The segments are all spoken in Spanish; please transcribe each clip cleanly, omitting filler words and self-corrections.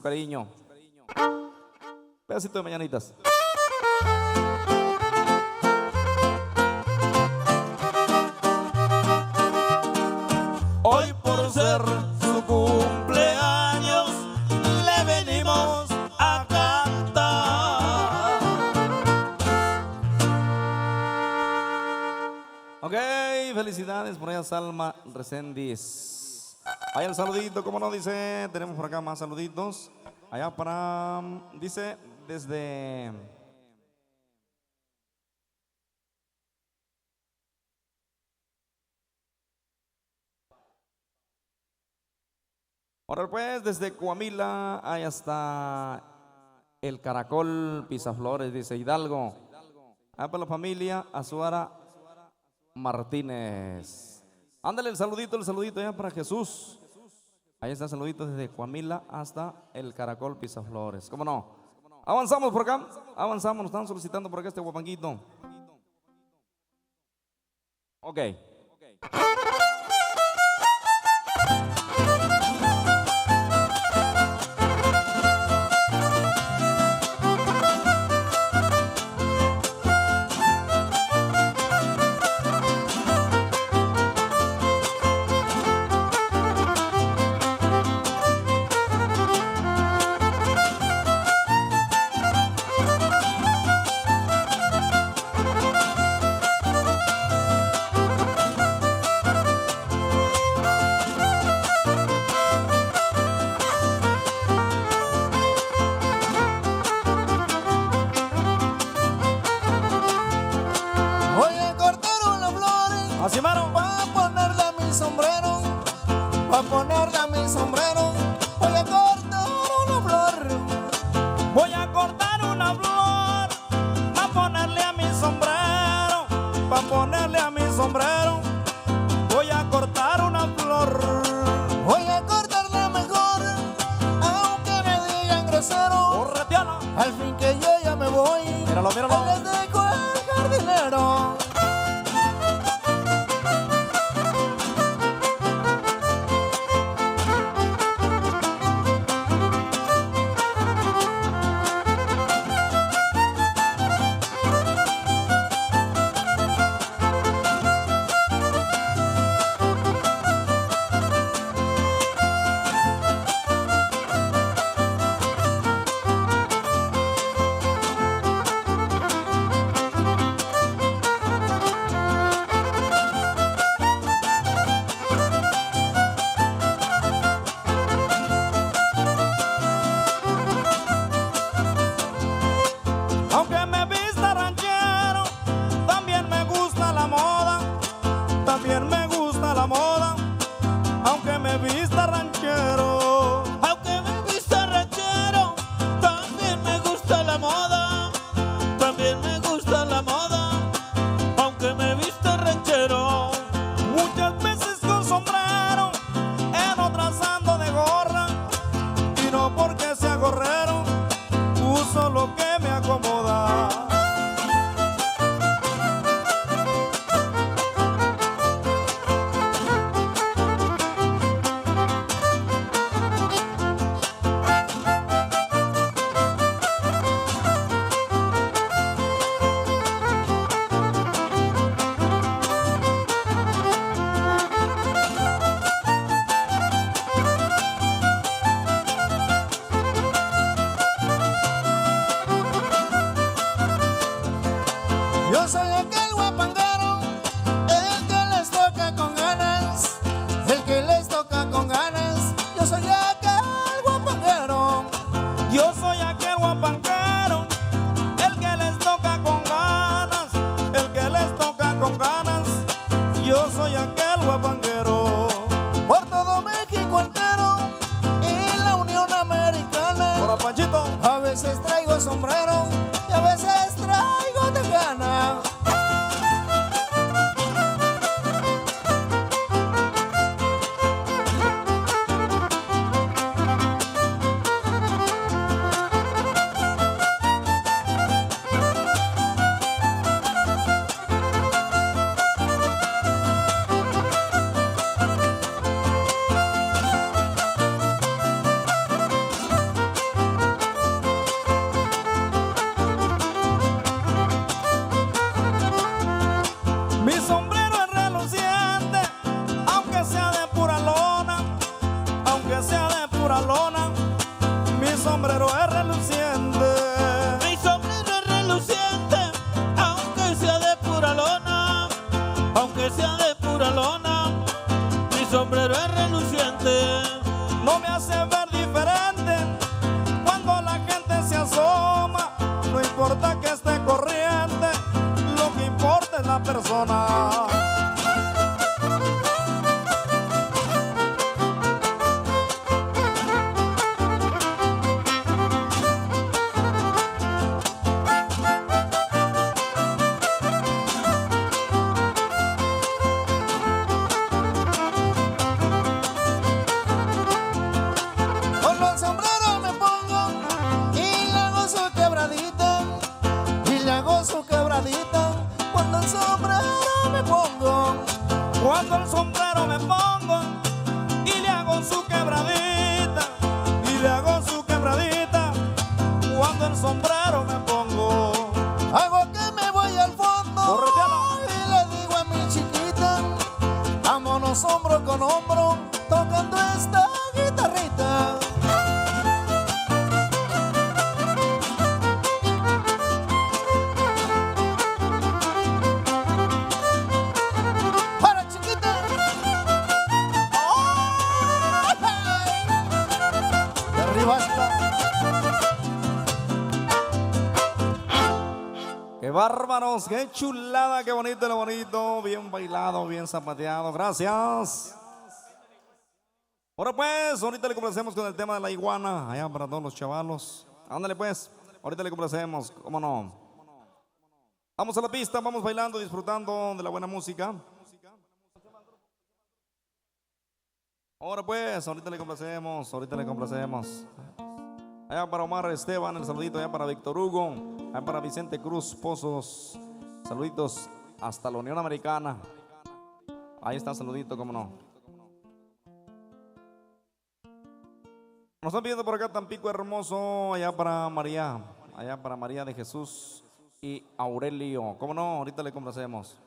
Cariño. Pedacito de mañanitas. Hoy por ser su cumpleaños le venimos a cantar. Ok, felicidades por allá Salma Reséndiz. Ahí el saludito, como no dice, tenemos por acá más saluditos. Allá para, dice, desde... Ahora pues, desde Coamila, ahí está el Caracol Pisaflores, dice Hidalgo. Allá para la familia Azuara Martínez. Ándale el saludito allá para Jesús. Ahí está el saludito desde Coamila hasta el Caracol Pisaflores. ¿Cómo no? Avanzamos por acá, avanzamos, nos están solicitando por acá este guapanguito. Ok. Así mano. Va a ponerle a mi sombrero, va a ponerle a mi sombrero. Voy a cortar una flor, voy a cortar una flor, va a ponerle a mi sombrero, va a ponerle a mi sombrero. Voy a cortar una flor, voy a cortarla mejor, aunque me digan grosero. Corretiana. Al fin que yo ya me voy, Míralo, míralo. les dejo el jardinero. quebradita, cuando el sombrero me pongo. Cuando el sombrero me pongo y le hago su quebradita, y le hago su quebradita. Cuando el sombrero me pongo, Hago que me voy al fondo corretealo. y le digo a mi chiquita, vámonos hombro con hombro, tocando esta guitarrita. ¡Para, chiquita! ¡Ay! De arriba está. ¡Qué bárbaros! ¡Qué chulada! ¡Qué bonito lo bonito! Bien bailado, bien zapateado. Gracias. Ahora pues, ahorita le complacemos con el tema de la iguana. Allá para todos los chavalos. Ándale pues, ahorita le complacemos. ¿Cómo no? Vamos a la pista, vamos bailando, disfrutando de la buena música. Ahora pues, ahorita le complacemos, ahorita le complacemos. Allá para Omar Esteban, el saludito. Allá para Víctor Hugo, allá para Vicente Cruz Pozos. Saluditos hasta la Unión Americana. Ahí está, saludito, cómo no. Nos están pidiendo por acá Tampico hermoso, allá para María de Jesús y Aurelio. Cómo no, ahorita le complacemos.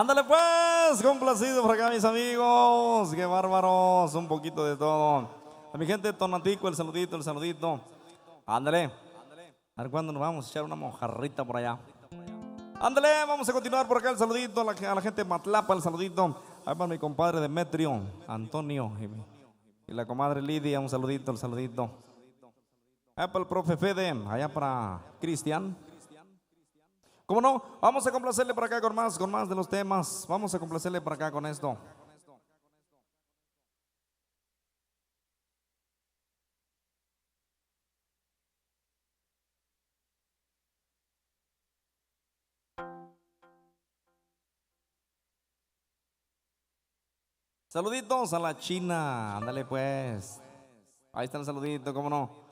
Ándale pues, complacido por acá mis amigos, qué bárbaros, un poquito de todo. A mi gente de Tonatico, el saludito, el saludito. Ándale, a ver cuándo nos vamos a echar una mojarrita por allá. Ándale, vamos a continuar por acá el saludito a la gente de Matlapa, el saludito. Ahí para mi compadre Demetrio, Antonio y la comadre Lidia, un saludito, el saludito. Ahí para el profe Fede, allá para Cristian. ¿Cómo no? Vamos a complacerle por acá con más de los temas. Vamos a complacerle por acá con esto. Saluditos a la China, ándale pues. Ahí está el saludito, ¿cómo no?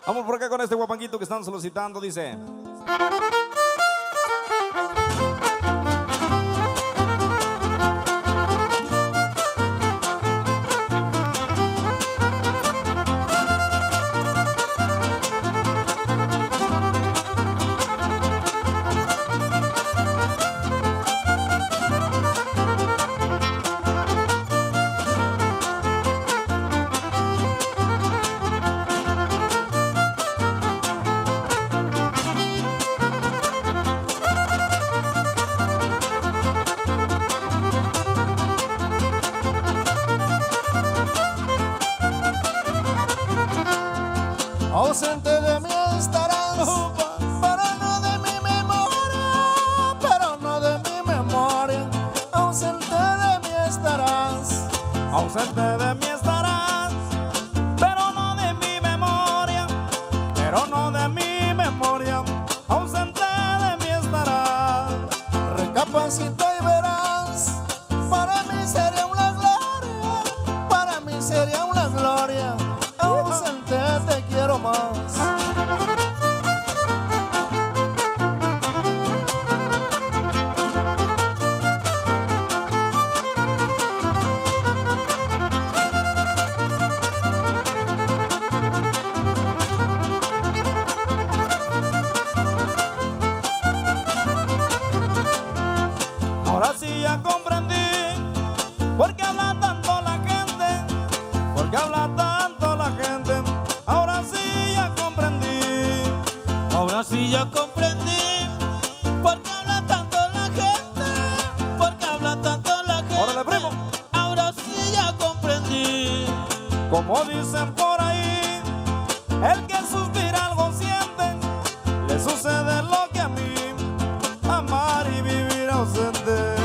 Vamos por acá con este guapanguito que están solicitando, dice. Ausente de mí estarás, pero no de mi memoria, pero no de mi memoria. Ausente de mí estarás, Ausente de mí estarás, pero no de mi memoria, pero no de mi memoria. Ausente de mí estarás. recapacita y verás, para mí sería una gloria, para mí sería una gloria. Ausente te quiero más. Ahora sí ya comprendí por qué habla tanto la gente, por qué habla tanto la gente. Ahora sí ya comprendí, Ahora sí ya comprendí por qué habla tanto la gente, por qué habla tanto la gente. órale primo, Ahora sí ya comprendí. como dicen por ahí, el que suspira algo siente, le sucede lo que a mí, amar y vivir ausente.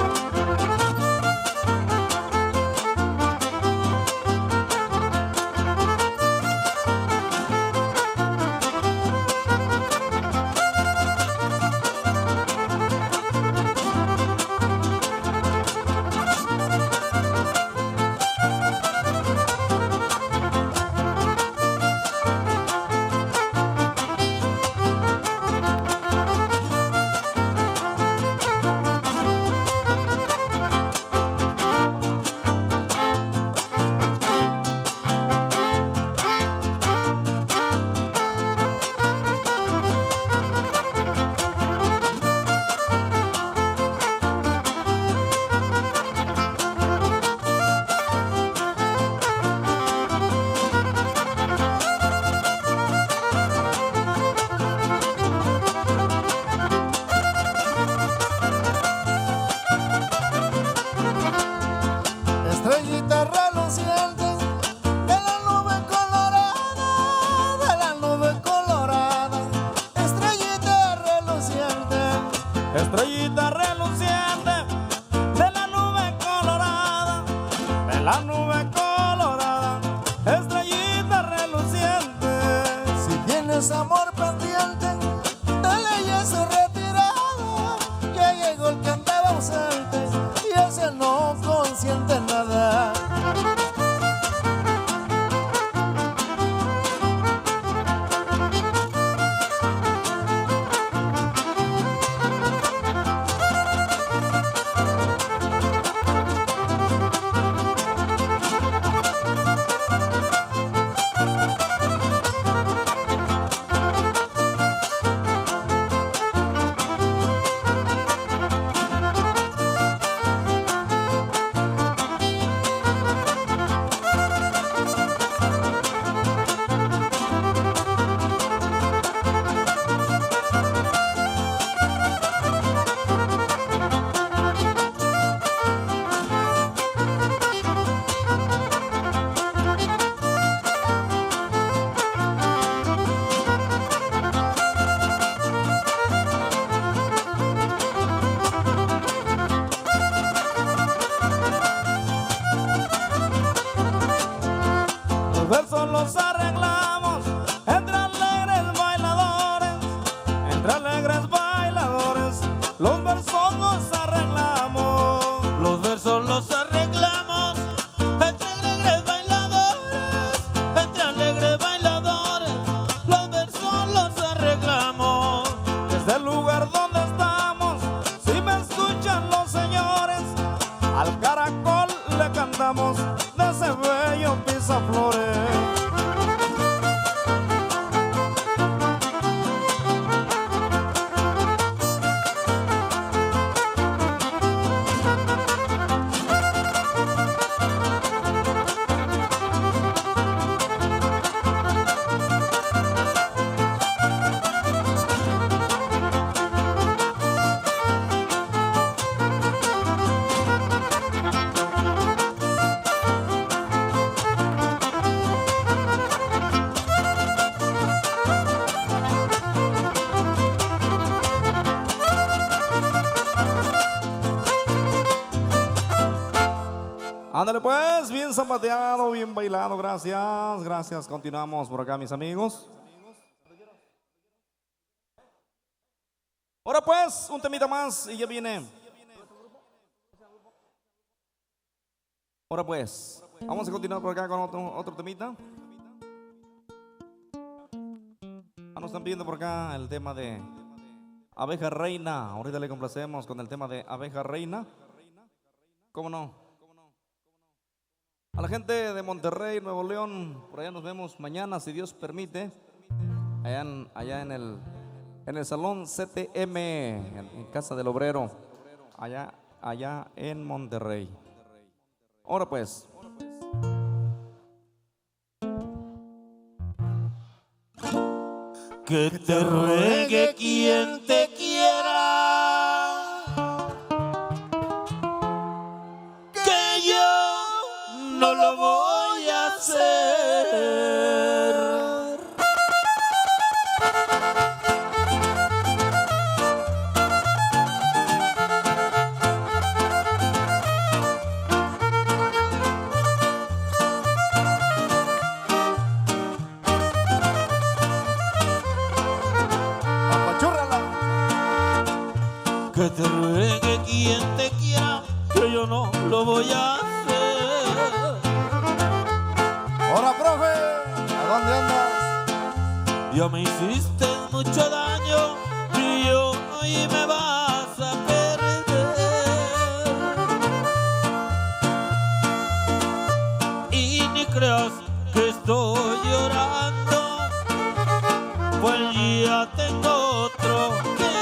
Estrellita reluciente de la nube colorada, de la nube colorada. Estrellita reluciente, Estrellita reluciente de la nube colorada, de la nube colorada. Estrellita reluciente. si tienes amor pendiente, dale ya su retirada. Ya llegó el que andaba ausente y ese no consiente nada. pues, bien zapateado, bien bailado, gracias, gracias. Continuamos por acá, mis amigos. Ahora pues, un temita más y ya viene. Ahora pues, vamos a continuar por acá con otro temita. Nos están pidiendo por acá el tema de Abeja Reina. Ahorita le complacemos con el tema de Abeja Reina. ¿Cómo no? A la gente de Monterrey, Nuevo León, por allá nos vemos mañana, si Dios permite, allá en el Salón CTM, en Casa del Obrero, allá en Monterrey. Ahora pues. Que te ruegue quien te quiera, que yo no lo voy a hacer. Que te ruegue quien te quiera, que yo no lo voy a hacer. Ahora, profe, ¿a dónde andas? Ya me hiciste mucho daño y hoy me vas a perder. Y ni creas que estoy llorando, pues ya tengo otro querer.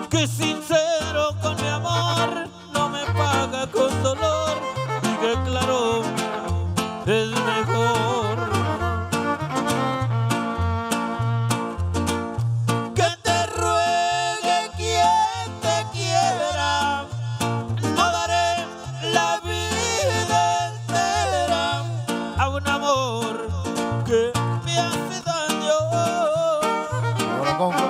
Que sincero con mi amor no me paga con dolor y que claro es mejor. Que te ruegue quien te quiera, no daré la vida entera a un amor que me hace daño. Ahora, compa.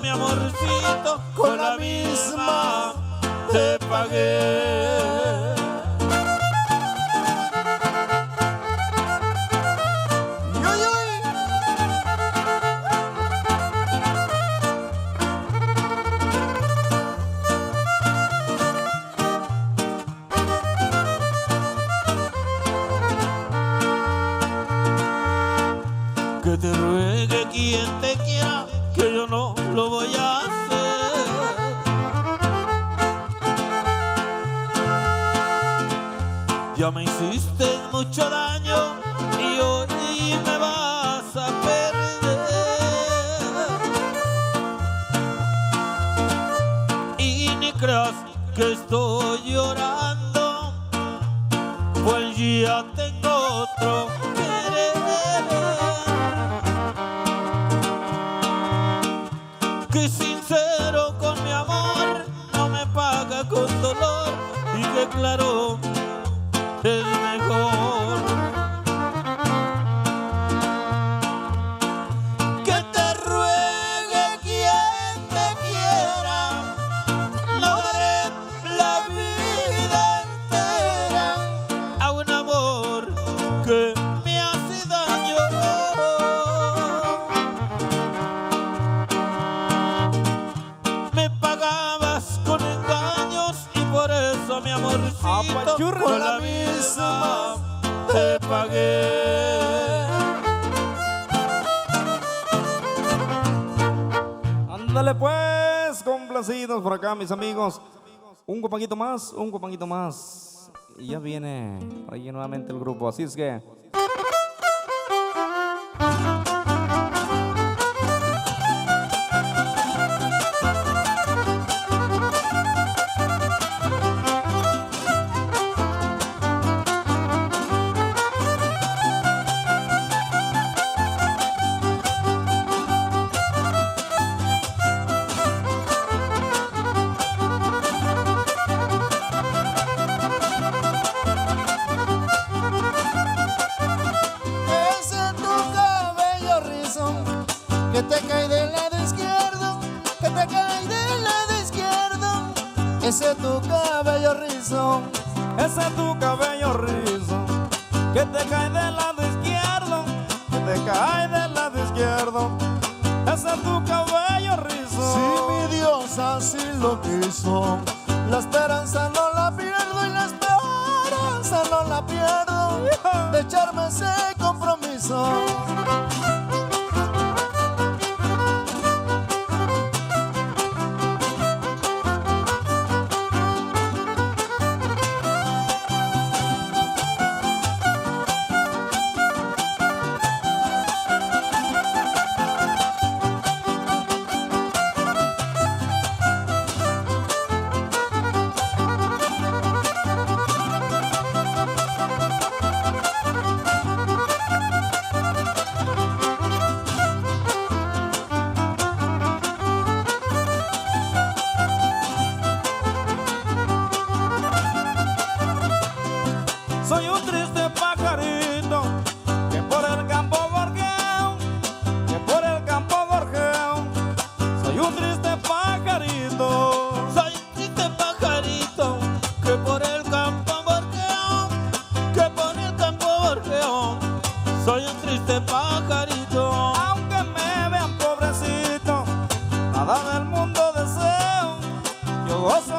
Mi amorcito, con la misma te pagué. Que te ruegue quien te quiera, que yo no lo voy a hacer. Ya me hiciste mucho daño y hoy me vas a perder. Y ni creas que estoy llorando, pues ya tengo otro querer. Que sincero con mi amor no me paga con dolor y que claro es mejor. Que te ruegue quien te quiera, no daré la vida entera a un amor que me hace daño. Me pagabas con engaños y por eso mi amorcito con la misma te pagué. Ándale pues, complacidos por acá, mis amigos. Un compañito más, un compañito más. Y ya viene por ahí nuevamente el grupo, así es que... ese tu cabello rizo, ese tu cabello rizo, que te cae del lado izquierdo, que te cae del lado izquierdo, ese tu cabello rizo. si mi Dios así lo quiso, la esperanza no la pierdo y la esperanza no la pierdo de echarme ese compromiso. Soy un triste pajarito que por el campo gorjeo, que por el campo gorjeo. Soy un triste pajarito. Soy un triste pajarito que por el campo gorjeo, que por el campo gorjeo. Soy un triste pajarito. Aunque me vean pobrecito, nada del mundo deseo. Yo gozo